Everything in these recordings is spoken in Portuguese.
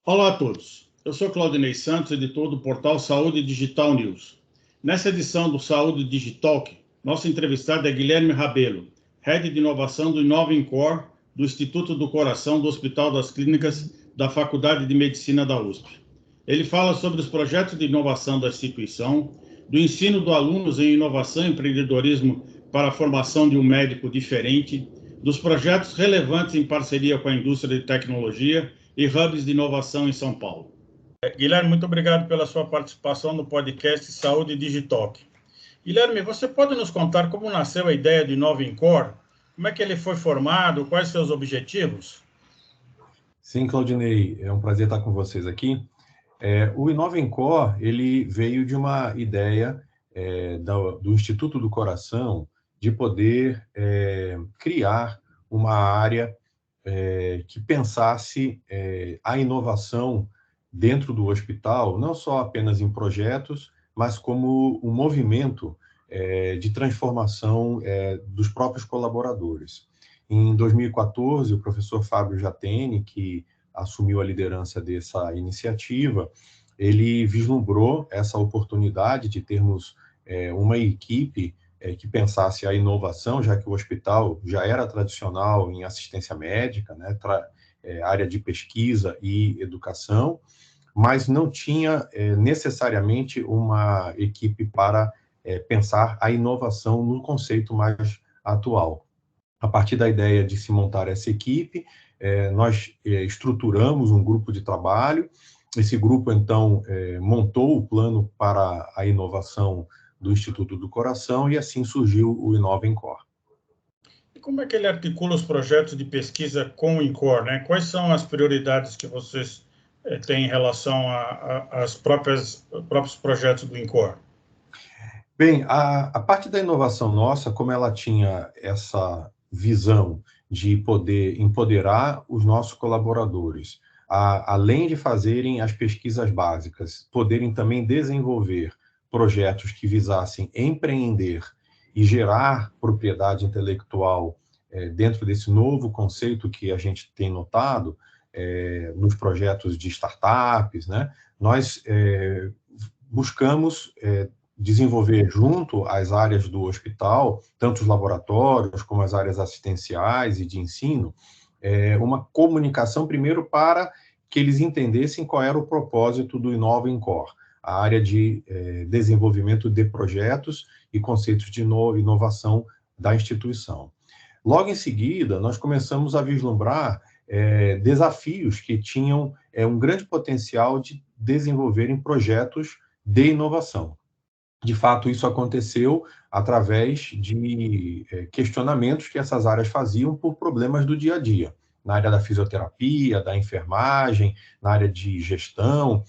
Olá a todos, eu sou Claudinei Santos, editor do portal Saúde Digital News. Nessa edição do Saúde Digitalk, nosso entrevistado é Guilherme Rabelo, Head de Inovação do InnovaIncor, do Instituto do Coração do Hospital das Clínicas da Faculdade de Medicina da USP. Ele fala sobre os projetos de inovação da instituição, do ensino dos alunos em inovação e empreendedorismo para a formação de um médico diferente, dos projetos relevantes em parceria com a indústria de tecnologia e hubs de inovação em São Paulo. Guilherme, muito obrigado pela sua participação no podcast Saúde Digitalk. Guilherme, você pode nos contar como nasceu a ideia do InnovaIncor? Como é que ele foi formado? Quais seus objetivos? Sim, Claudinei, é um prazer estar com vocês aqui. O InnovaIncor, ele veio de uma ideia do Instituto do Coração de poder criar uma área que pensasse a inovação dentro do hospital, não só apenas em projetos, mas como um movimento de transformação dos próprios colaboradores. Em 2014, o professor Fábio Jatene, que assumiu a liderança dessa iniciativa, ele vislumbrou essa oportunidade de termos uma equipe que pensasse a inovação, já que o hospital já era tradicional em assistência médica, né, área de pesquisa e educação, mas não tinha necessariamente uma equipe para pensar a inovação no conceito mais atual. A partir da ideia de se montar essa equipe, nós estruturamos um grupo de trabalho. Esse grupo, então, montou o plano para a inovação do Instituto do Coração e assim surgiu o InnovaIncor. E como é que ele articula os projetos de pesquisa com o INCOR, né? Quais são as prioridades que vocês têm em relação aos próprios projetos do INCOR? Bem, a parte da inovação nossa, como ela tinha essa visão de poder empoderar os nossos colaboradores, além de fazerem as pesquisas básicas, poderem também desenvolver projetos que visassem empreender e gerar propriedade intelectual dentro desse novo conceito que a gente tem notado nos projetos de startups, né? Nós buscamos desenvolver junto às áreas do hospital, tanto os laboratórios como as áreas assistenciais e de ensino, uma comunicação primeiro para que eles entendessem qual era o propósito do InnovaIncor, a área de desenvolvimento de projetos e conceitos de inovação da instituição. Logo em seguida, nós começamos a vislumbrar desafios que tinham um grande potencial de desenvolverem projetos de inovação. De fato, isso aconteceu através de questionamentos que essas áreas faziam por problemas do dia a dia, na área da fisioterapia, da enfermagem, na área de gestão.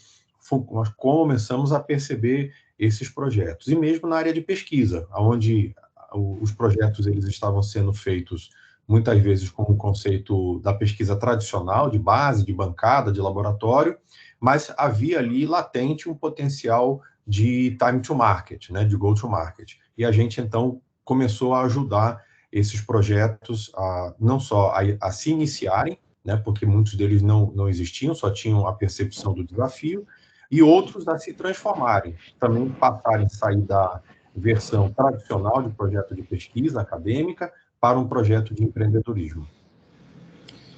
Nós começamos a perceber esses projetos, e mesmo na área de pesquisa, onde os projetos eles estavam sendo feitos muitas vezes com o conceito da pesquisa tradicional, de base, de bancada, de laboratório, mas havia ali latente um potencial de time to market, né, de go to market. E a gente, então, começou a ajudar esses projetos não só a se iniciarem, né, porque muitos deles não existiam, só tinham a percepção do desafio, e outros a se transformarem, também passarem a sair da versão tradicional de projeto de pesquisa acadêmica para um projeto de empreendedorismo.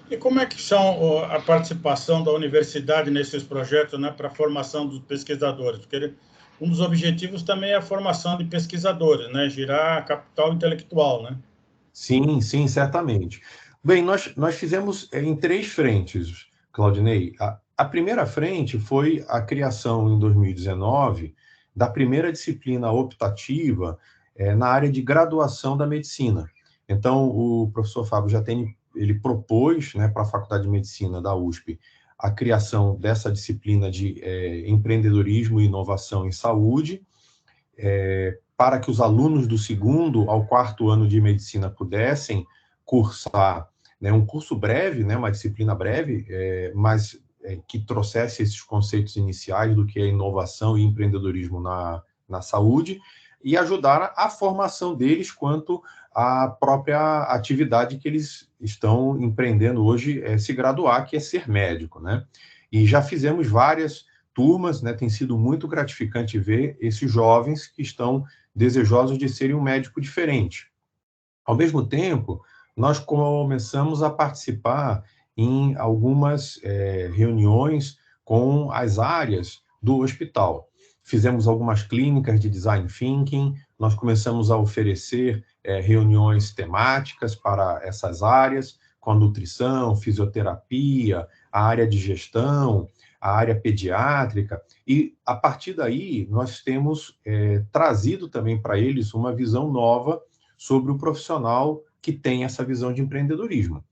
E como é que são a participação da universidade nesses projetos, né, para a formação dos pesquisadores? Porque um dos objetivos também é a formação de pesquisadores, né, girar capital intelectual, né? Sim, sim, certamente. Bem, nós fizemos em 3 frentes, Claudinei. A primeira frente foi a criação, em 2019, da primeira disciplina optativa na área de graduação da medicina. Então, o professor Fábio ele propôs, né, para a Faculdade de Medicina da USP a criação dessa disciplina de empreendedorismo e inovação em saúde, para que os alunos do 2º ao 4º ano de medicina pudessem cursar, né, um curso breve, né, uma disciplina breve, mas que trouxesse esses conceitos iniciais do que é inovação e empreendedorismo na saúde, e ajudar a formação deles quanto à própria atividade que eles estão empreendendo hoje, se graduar, que é ser médico, né? E já fizemos várias turmas, né? Tem sido muito gratificante ver esses jovens que estão desejosos de serem um médico diferente. Ao mesmo tempo, nós começamos a participar em algumas reuniões com as áreas do hospital. Fizemos algumas clínicas de design thinking, nós começamos a oferecer reuniões temáticas para essas áreas, com a nutrição, fisioterapia, a área de gestão, a área pediátrica, e a partir daí nós temos trazido também para eles uma visão nova sobre o profissional que tem essa visão de empreendedorismo.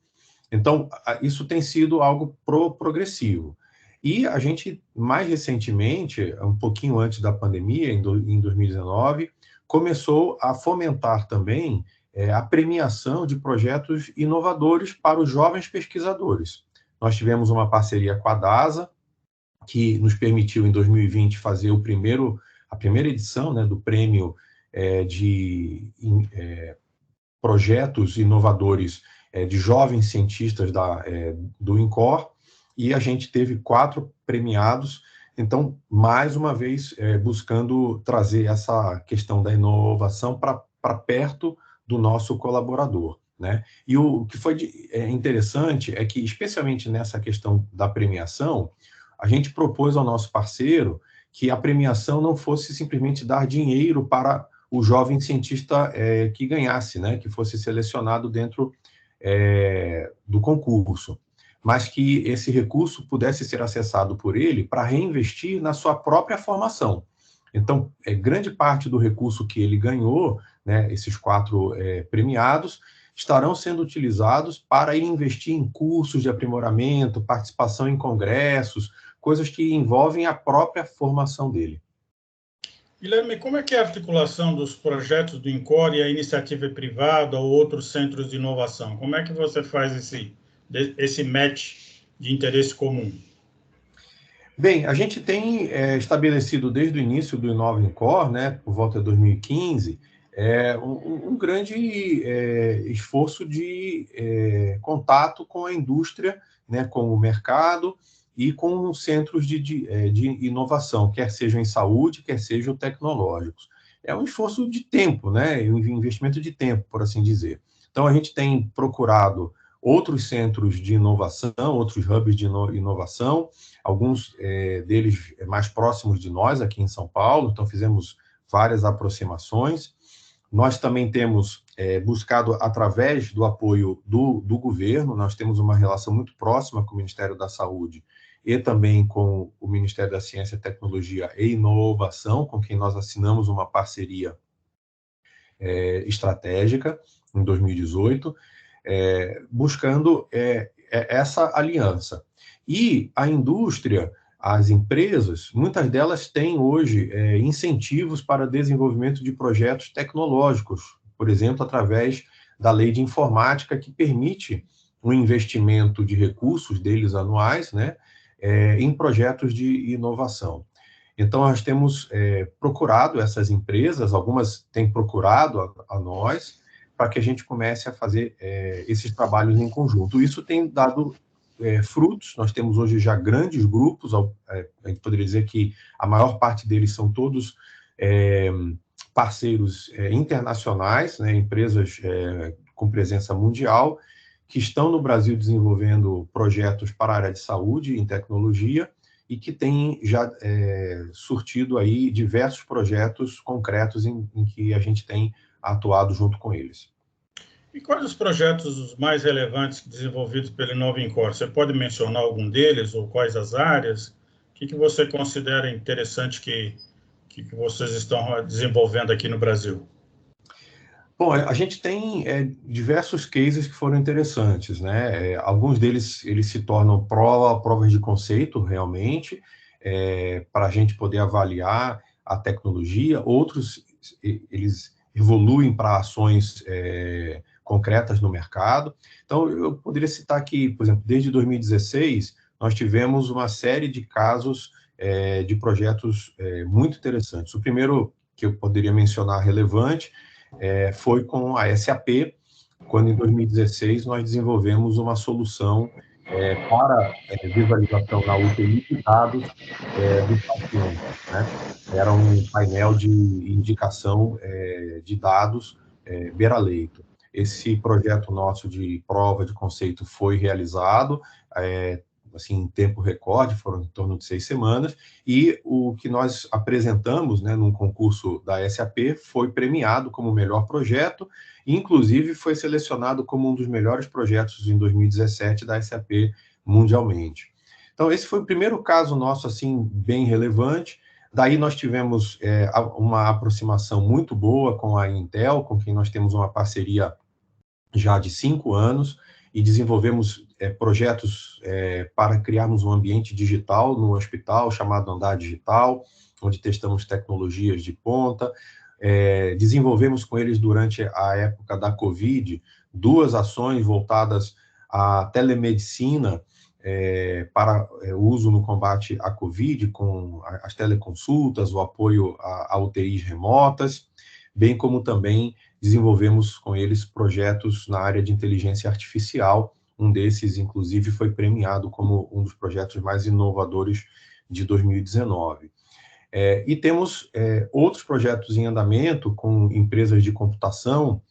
Então, isso tem sido algo progressivo. E a gente, mais recentemente, um pouquinho antes da pandemia, em 2019, começou a fomentar também a premiação de projetos inovadores para os jovens pesquisadores. Nós tivemos uma parceria com a DASA, que nos permitiu, em 2020, fazer a primeira edição, né, do prêmio de projetos inovadores de jovens cientistas do INCOR, e a gente teve 4 premiados. Então, mais uma vez, buscando trazer essa questão da inovação para perto do nosso colaborador, né? E o que foi interessante é que, especialmente nessa questão da premiação, a gente propôs ao nosso parceiro que a premiação não fosse simplesmente dar dinheiro para o jovem cientista que ganhasse, né, que fosse selecionado dentro do concurso, mas que esse recurso pudesse ser acessado por ele para reinvestir na sua própria formação. Então, grande parte do recurso que ele ganhou, né, esses 4 premiados, estarão sendo utilizados para investir em cursos de aprimoramento, participação em congressos, coisas que envolvem a própria formação dele. Guilherme, como é que é a articulação dos projetos do INCOR e a iniciativa privada ou outros centros de inovação? Como é que você faz esse match de interesse comum? Bem, a gente tem estabelecido desde o início do Inova INCOR, né, por volta de 2015, um grande esforço de contato com a indústria, né, com o mercado e com centros de inovação, quer sejam em saúde, quer sejam tecnológicos. É um esforço de tempo, né, um investimento de tempo, por assim dizer. Então, a gente tem procurado outros centros de inovação, outros hubs de inovação, alguns deles mais próximos de nós, aqui em São Paulo, então fizemos várias aproximações. Nós também temos buscado, através do apoio do governo, nós temos uma relação muito próxima com o Ministério da Saúde e também com o Ministério da Ciência, Tecnologia e Inovação, com quem nós assinamos uma parceria estratégica em 2018, buscando essa aliança. E a indústria, as empresas, muitas delas têm hoje incentivos para desenvolvimento de projetos tecnológicos, por exemplo, através da lei de informática, que permite um investimento de recursos deles anuais, né, em projetos de inovação. Então, nós temos procurado essas empresas, algumas têm procurado a nós, para que a gente comece a fazer esses trabalhos em conjunto. Isso tem dado frutos. Nós temos hoje já grandes grupos, a gente poderia dizer que a maior parte deles são todos parceiros internacionais, né, empresas com presença mundial, que estão no Brasil desenvolvendo projetos para a área de saúde em tecnologia e que têm já surtido aí diversos projetos concretos em que a gente tem atuado junto com eles. E quais os projetos mais relevantes desenvolvidos pela Inova INCOR? Você pode mencionar algum deles ou quais as áreas? O que você considera interessante que vocês estão desenvolvendo aqui no Brasil? Bom, a gente tem diversos cases que foram interessantes, né? Alguns deles eles se tornam provas de conceito, realmente, para a gente poder avaliar a tecnologia. Outros, eles evoluem para ações concretas no mercado. Então, eu poderia citar aqui, por exemplo, desde 2016, nós tivemos uma série de casos de projetos muito interessantes. O primeiro que eu poderia mencionar relevante foi com a SAP, quando em 2016 nós desenvolvemos uma solução para visualização na UTI de dados do paciente, né? Era um painel de indicação de dados beira-leito. Esse projeto nosso de prova de conceito foi realizado, assim, em tempo recorde, foram em torno de 6 semanas, e o que nós apresentamos, né, num concurso da SAP, foi premiado como o melhor projeto, e inclusive foi selecionado como um dos melhores projetos em 2017 da SAP mundialmente. Então, esse foi o primeiro caso nosso, assim, bem relevante. Daí nós tivemos uma aproximação muito boa com a Intel, com quem nós temos uma parceria já de 5 anos, e desenvolvemos projetos para criarmos um ambiente digital no hospital, chamado Andar Digital, onde testamos tecnologias de ponta. Desenvolvemos com eles, durante a época da Covid, 2 ações voltadas à telemedicina, para uso no combate à Covid, com as teleconsultas, o apoio a UTIs remotas, bem como também desenvolvemos com eles projetos na área de inteligência artificial. Um desses, inclusive, foi premiado como um dos projetos mais inovadores de 2019. E temos outros projetos em andamento com empresas de computação,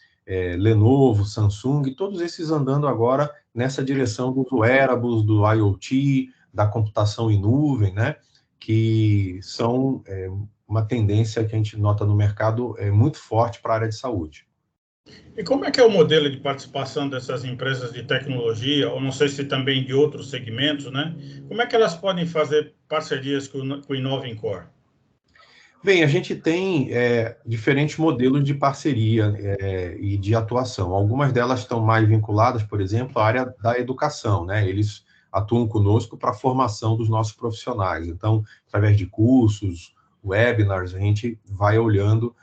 Lenovo, Samsung, todos esses andando agora nessa direção dos wearables, do IoT, da computação em nuvem, né, que são uma tendência que a gente nota no mercado muito forte para a área de saúde. E como é que é o modelo de participação dessas empresas de tecnologia, ou não sei se também de outros segmentos, né? Como é que elas podem fazer parcerias com o Inova-Incor? Bem, a gente tem diferentes modelos de parceria e de atuação. Algumas delas estão mais vinculadas, por exemplo, à área da educação, né? Eles atuam conosco para a formação dos nossos profissionais. Então, através de cursos, webinars, a gente vai olhando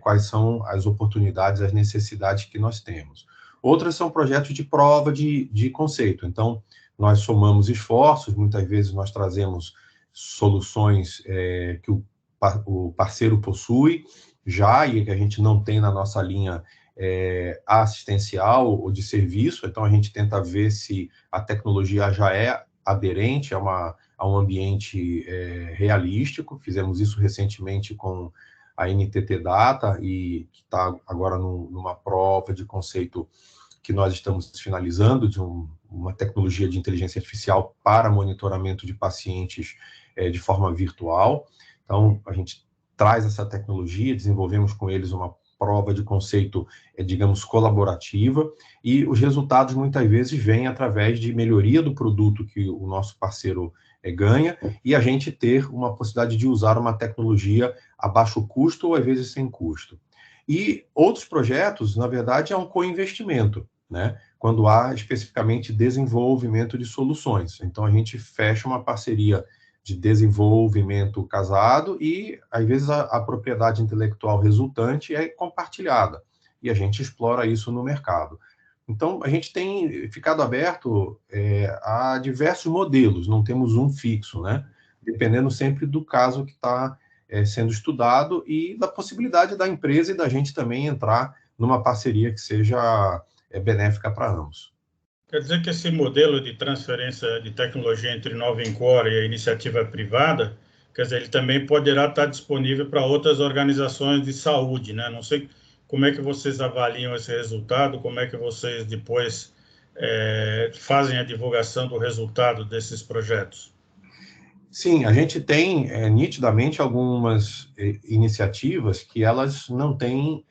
quais são as oportunidades, as necessidades que nós temos. Outras são projetos de prova de conceito. Então, nós somamos esforços, muitas vezes nós trazemos soluções que o parceiro possui já, e que a gente não tem na nossa linha assistencial ou de serviço. Então, a gente tenta ver se a tecnologia já é aderente a um ambiente realístico. Fizemos isso recentemente com a NTT Data, e que está agora numa prova de conceito que nós estamos finalizando, de uma tecnologia de inteligência artificial para monitoramento de pacientes de forma virtual. Então, a gente traz essa tecnologia, desenvolvemos com eles uma prova de conceito, digamos, colaborativa, e os resultados muitas vezes vêm através de melhoria do produto que o nosso parceiro ganha, e a gente ter uma possibilidade de usar uma tecnologia a baixo custo ou às vezes sem custo. E outros projetos, na verdade, é um co-investimento, né? Quando há especificamente desenvolvimento de soluções. Então, a gente fecha uma parceria de desenvolvimento casado e, às vezes, a propriedade intelectual resultante é compartilhada, e a gente explora isso no mercado. Então, a gente tem ficado aberto a diversos modelos, não temos um fixo, né? Dependendo sempre do caso que está sendo estudado e da possibilidade da empresa e da gente também entrar numa parceria que seja benéfica para ambos. Quer dizer que esse modelo de transferência de tecnologia entre Inova-Incor e a iniciativa privada, quer dizer, ele também poderá estar disponível para outras organizações de saúde, né? Não sei como é que vocês avaliam esse resultado, como é que vocês depois fazem a divulgação do resultado desses projetos. Sim, a gente tem nitidamente algumas iniciativas que elas não têm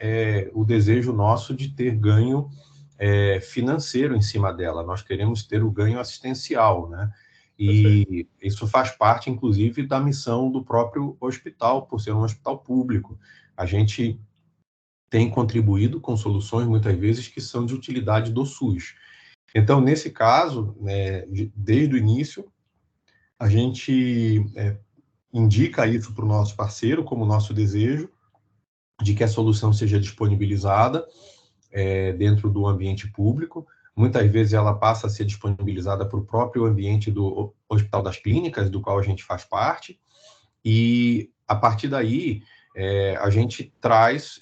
o desejo nosso de ter ganho financeiro em cima dela. Nós queremos ter o ganho assistencial, né? E isso faz parte, inclusive, da missão do próprio hospital, por ser um hospital público. A gente tem contribuído com soluções, muitas vezes, que são de utilidade do SUS. Então, nesse caso, desde o início, a gente indica isso para o nosso parceiro como nosso desejo de que a solução seja disponibilizada dentro do ambiente público. Muitas vezes ela passa a ser disponibilizada para o próprio ambiente do Hospital das Clínicas, do qual a gente faz parte, e a partir daí a gente traz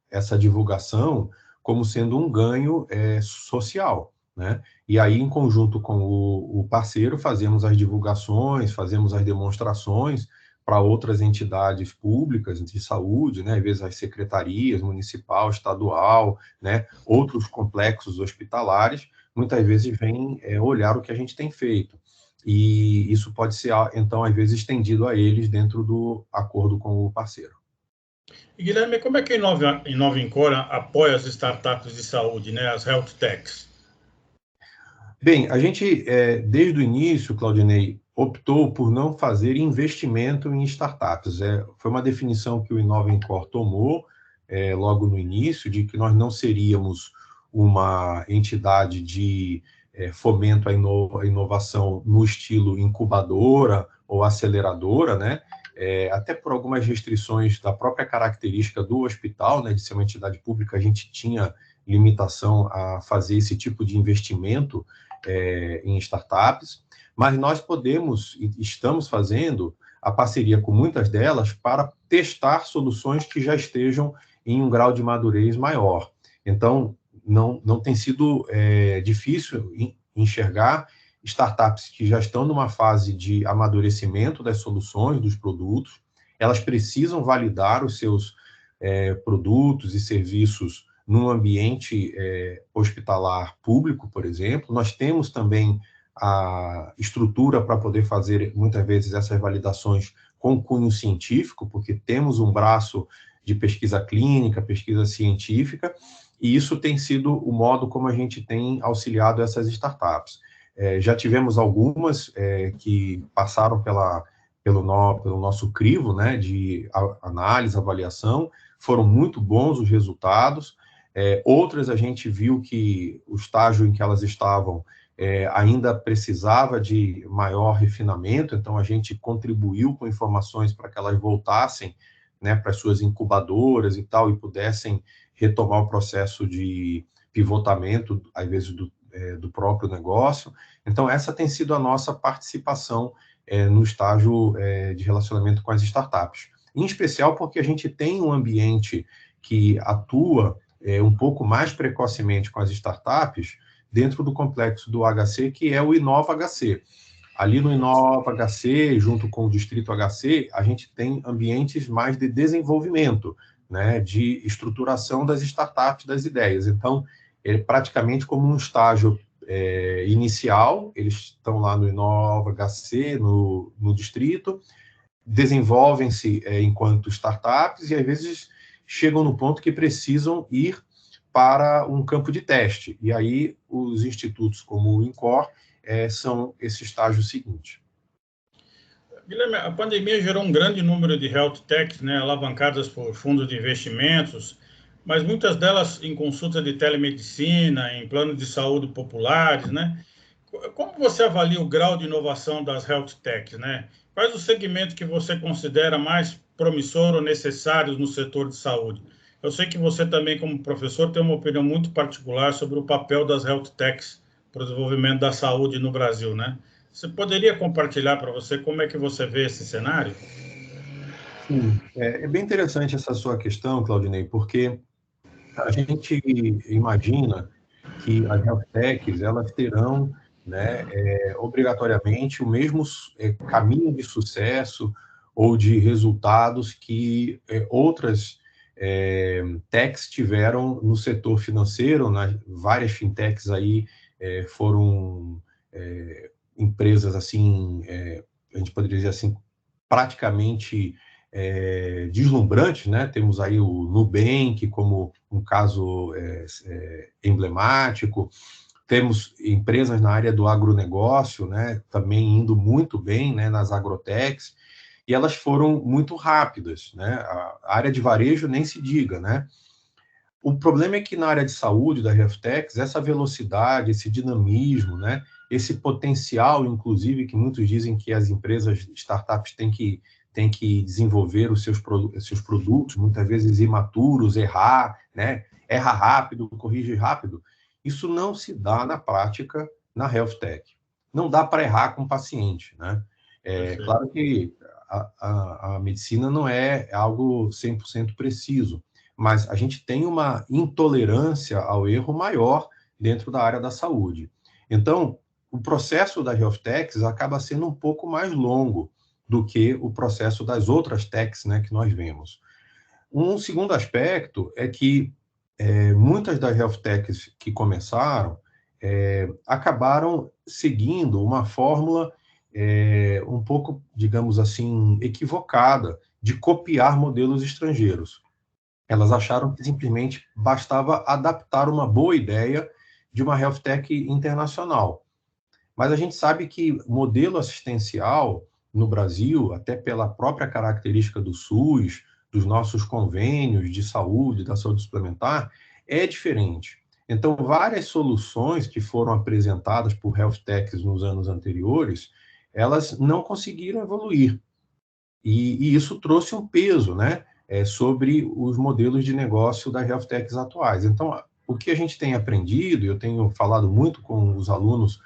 essa divulgação como sendo um ganho social. né? E aí, em conjunto com o parceiro, fazemos as divulgações, fazemos as demonstrações para outras entidades públicas de saúde, né? Às vezes as secretarias municipal, estadual, né? Outros complexos hospitalares, muitas vezes vêm olhar o que a gente tem feito. E isso pode ser, então, às vezes, estendido a eles dentro do acordo com o parceiro. E, Guilherme, como é que a Inova Incor apoia as startups de saúde, né? As health techs? Bem, a gente, desde o início, Claudinei, optou por não fazer investimento em startups. Foi uma definição que o Inova Incor tomou logo no início, de que nós não seríamos uma entidade de fomento à inovação no estilo incubadora ou aceleradora, né? Até por algumas restrições da própria característica do hospital, né, de ser uma entidade pública, a gente tinha limitação a fazer esse tipo de investimento em startups, mas nós podemos e estamos fazendo a parceria com muitas delas para testar soluções que já estejam em um grau de madurez maior. Então, não tem sido difícil enxergar startups que já estão numa fase de amadurecimento das soluções, dos produtos, elas precisam validar os seus produtos e serviços num ambiente hospitalar público, por exemplo. Nós temos também a estrutura para poder fazer, muitas vezes, essas validações com cunho científico, porque temos um braço de pesquisa clínica, pesquisa científica, e isso tem sido o modo como a gente tem auxiliado essas startups. Já tivemos algumas que passaram pelo nosso crivo, né, de análise, avaliação, foram muito bons os resultados. Outras a gente viu que o estágio em que elas estavam ainda precisava de maior refinamento, então a gente contribuiu com informações para que elas voltassem, né, para as suas incubadoras e tal, e pudessem retomar o processo de pivotamento, às vezes, do próprio negócio. Então, essa tem sido a nossa participação no estágio de relacionamento com as startups. Em especial porque a gente tem um ambiente que atua um pouco mais precocemente com as startups dentro do complexo do HC, que é o Inova HC. Ali no Inova HC, junto com o Distrito HC, a gente tem ambientes mais de desenvolvimento, né, de estruturação das startups, das ideias. Então, praticamente como um estágio inicial, eles estão lá no Inova HC, no Distrito, desenvolvem-se enquanto startups e, às vezes, chegam no ponto que precisam ir para um campo de teste. E aí, os institutos como o INCOR são esse estágio seguinte. Guilherme, a pandemia gerou um grande número de health techs, né, alavancadas por fundos de investimentos, mas muitas delas em consulta de telemedicina, em planos de saúde populares, né? Como você avalia o grau de inovação das health techs, né? Quais os segmentos que você considera mais promissor ou necessários no setor de saúde? Eu sei que você também, como professor, tem uma opinião muito particular sobre o papel das health techs para o desenvolvimento da saúde no Brasil, né? Você poderia compartilhar para você como é que você vê esse cenário? Sim, é bem interessante essa sua questão, Claudinei, porque a gente imagina que as health techs, elas terão, né, obrigatoriamente o mesmo caminho de sucesso ou de resultados que outras techs tiveram no setor financeiro, né? Várias fintechs aí foram empresas assim, a gente poderia dizer assim, praticamente deslumbrantes, né? Temos aí o Nubank como um caso emblemático, temos empresas na área do agronegócio, né? Também indo muito bem, né? Nas agrotechs, e elas foram muito rápidas, né? A área de varejo nem se diga, né? O problema é que na área de saúde da HealthTechs, essa velocidade, esse dinamismo, né? Esse potencial, inclusive, que muitos dizem que as empresas, startups têm que desenvolver os seus produtos, muitas vezes imaturos, errar, né? Erra rápido, corrige rápido. Isso não se dá na prática na HealthTech. Não dá para errar com o paciente, né? Claro que a medicina não é algo 100% preciso, mas a gente tem uma intolerância ao erro maior dentro da área da saúde. Então, o processo das health techs acaba sendo um pouco mais longo do que o processo das outras techs, né, que nós vemos. Um segundo aspecto é que muitas das health techs que começaram acabaram seguindo uma fórmula um pouco, digamos assim, equivocada de copiar modelos estrangeiros. Elas acharam que simplesmente bastava adaptar uma boa ideia de uma health tech internacional. Mas a gente sabe que modelo assistencial no Brasil, até pela própria característica do SUS, dos nossos convênios de saúde, da saúde suplementar, é diferente. Então, várias soluções que foram apresentadas por health techs nos anos anteriores, elas não conseguiram evoluir. E isso trouxe um peso, né, sobre os modelos de negócio das health techs atuais. Então, o que a gente tem aprendido, eu tenho falado muito com os alunos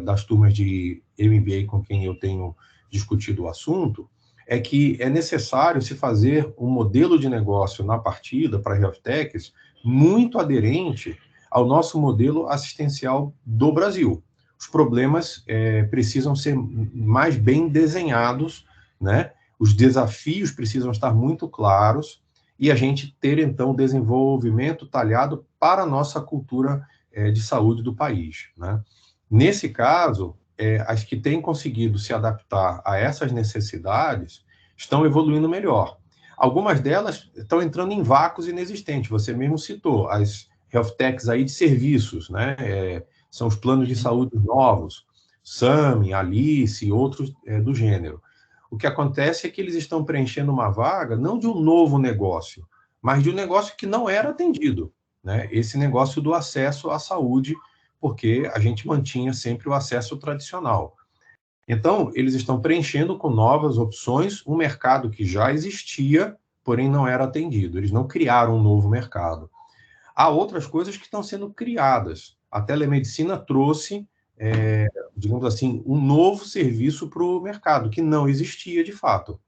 das turmas de MBA com quem eu tenho discutido o assunto, é que é necessário se fazer um modelo de negócio na partida para health techs muito aderente ao nosso modelo assistencial do Brasil. Os problemas precisam ser mais bem desenhados, né? Os desafios precisam estar muito claros e a gente ter, então, desenvolvimento talhado para a nossa cultura de saúde do país, né? Nesse caso, as que têm conseguido se adaptar a essas necessidades estão evoluindo melhor. Algumas delas estão entrando em vácuos inexistentes. Você mesmo citou as health techs aí de serviços, né? São os planos de saúde novos, SAMI, Alice e outros do gênero. O que acontece é que eles estão preenchendo uma vaga não de um novo negócio, mas de um negócio que não era atendido, né? Esse negócio do acesso à saúde, porque a gente mantinha sempre o acesso tradicional. Então, eles estão preenchendo com novas opções um mercado que já existia, porém não era atendido. Eles não criaram um novo mercado. Há outras coisas que estão sendo criadas. A telemedicina trouxe, digamos assim, um novo serviço para o mercado, que não existia de fato.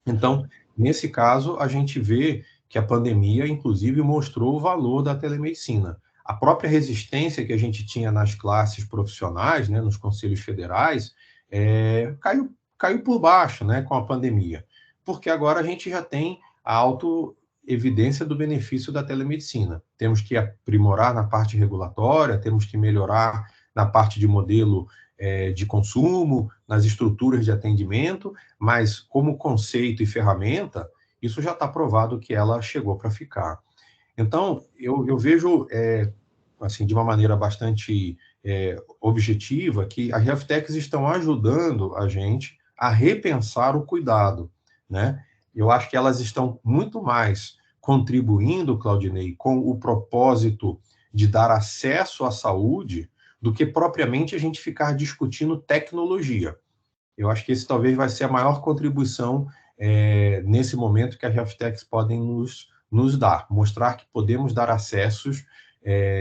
Então, nesse caso, a gente vê que a pandemia, inclusive, mostrou o valor da telemedicina. A própria resistência que a gente tinha nas classes profissionais, né, nos conselhos federais, caiu por baixo, né, com a pandemia. Porque agora a gente já tem a autoevidência do benefício da telemedicina. Temos que aprimorar na parte regulatória, temos que melhorar na parte de modelo de consumo, nas estruturas de atendimento, mas como conceito e ferramenta, isso já está provado que ela chegou para ficar. Então, eu vejo, assim, de uma maneira bastante objetiva, que as health techs estão ajudando a gente a repensar o cuidado, né? Eu acho que elas estão muito mais contribuindo, Claudinei, com o propósito de dar acesso à saúde do que propriamente a gente ficar discutindo tecnologia. Eu acho que esse talvez vai ser a maior contribuição nesse momento que as health techs podem nos dar, mostrar que podemos dar acessos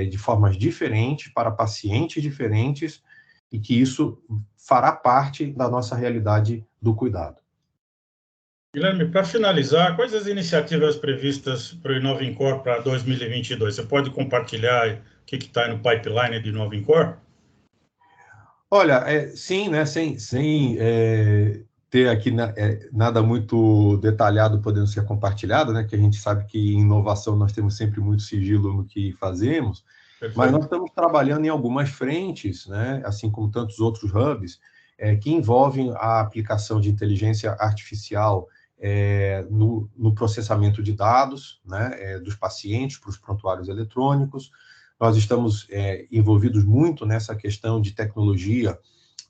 de formas diferentes para pacientes diferentes e que isso fará parte da nossa realidade do cuidado. Guilherme, para finalizar, quais as iniciativas previstas para o Inovincor para 2022? Você pode compartilhar o que está no pipeline de Inovincor? Olha, sim, né, sem ter aqui nada muito detalhado podendo ser compartilhado, né, que a gente sabe que em inovação nós temos sempre muito sigilo no que fazemos, perfeito, mas nós estamos trabalhando em algumas frentes, né, assim como tantos outros hubs, que envolvem a aplicação de inteligência artificial no processamento de dados, né, dos pacientes para os prontuários eletrônicos. Nós estamos envolvidos muito nessa questão de tecnologia,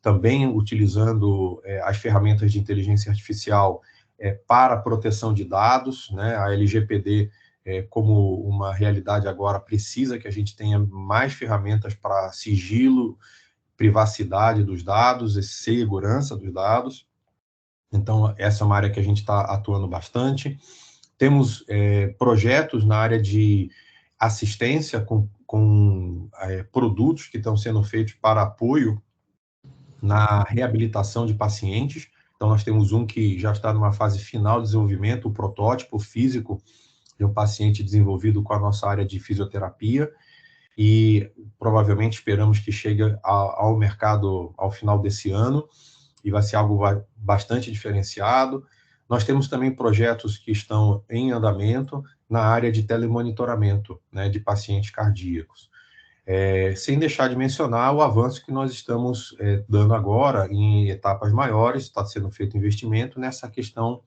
também utilizando as ferramentas de inteligência artificial para a proteção de dados, né? A LGPD, como uma realidade agora, precisa que a gente tenha mais ferramentas para sigilo, privacidade dos dados e segurança dos dados. Então, essa é uma área que a gente está atuando bastante. Temos projetos na área de assistência com produtos que estão sendo feitos para apoio na reabilitação de pacientes. Então, nós temos um que já está numa fase final de desenvolvimento, o protótipo físico de um paciente desenvolvido com a nossa área de fisioterapia. e provavelmente esperamos que chegue ao mercado ao final desse ano, e vai ser algo bastante diferenciado. Nós temos também projetos que estão em andamento na área de telemonitoramento, né, de pacientes cardíacos. Sem deixar de mencionar o avanço que nós estamos dando agora em etapas maiores, está sendo feito investimento nessa questão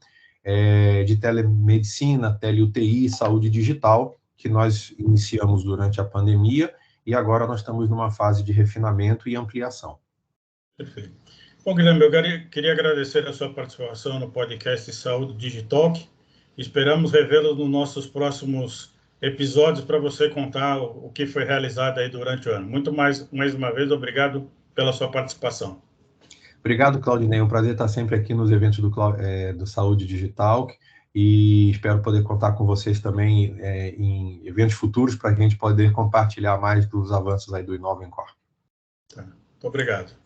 de telemedicina, tele-UTI, saúde digital, que nós iniciamos durante a pandemia, e agora nós estamos numa fase de refinamento e ampliação. Perfeito. Bom, Guilherme, eu queria agradecer a sua participação no podcast Saúde Digital. Esperamos revê-lo nos nossos próximos episódios para você contar o que foi realizado aí durante o ano. Mais uma vez, obrigado pela sua participação. Obrigado, Claudinei. É um prazer estar sempre aqui nos eventos do Saúde Digital, e espero poder contar com vocês também em eventos futuros para a gente poder compartilhar mais dos avanços aí do Inova Incor. Tá. Muito obrigado.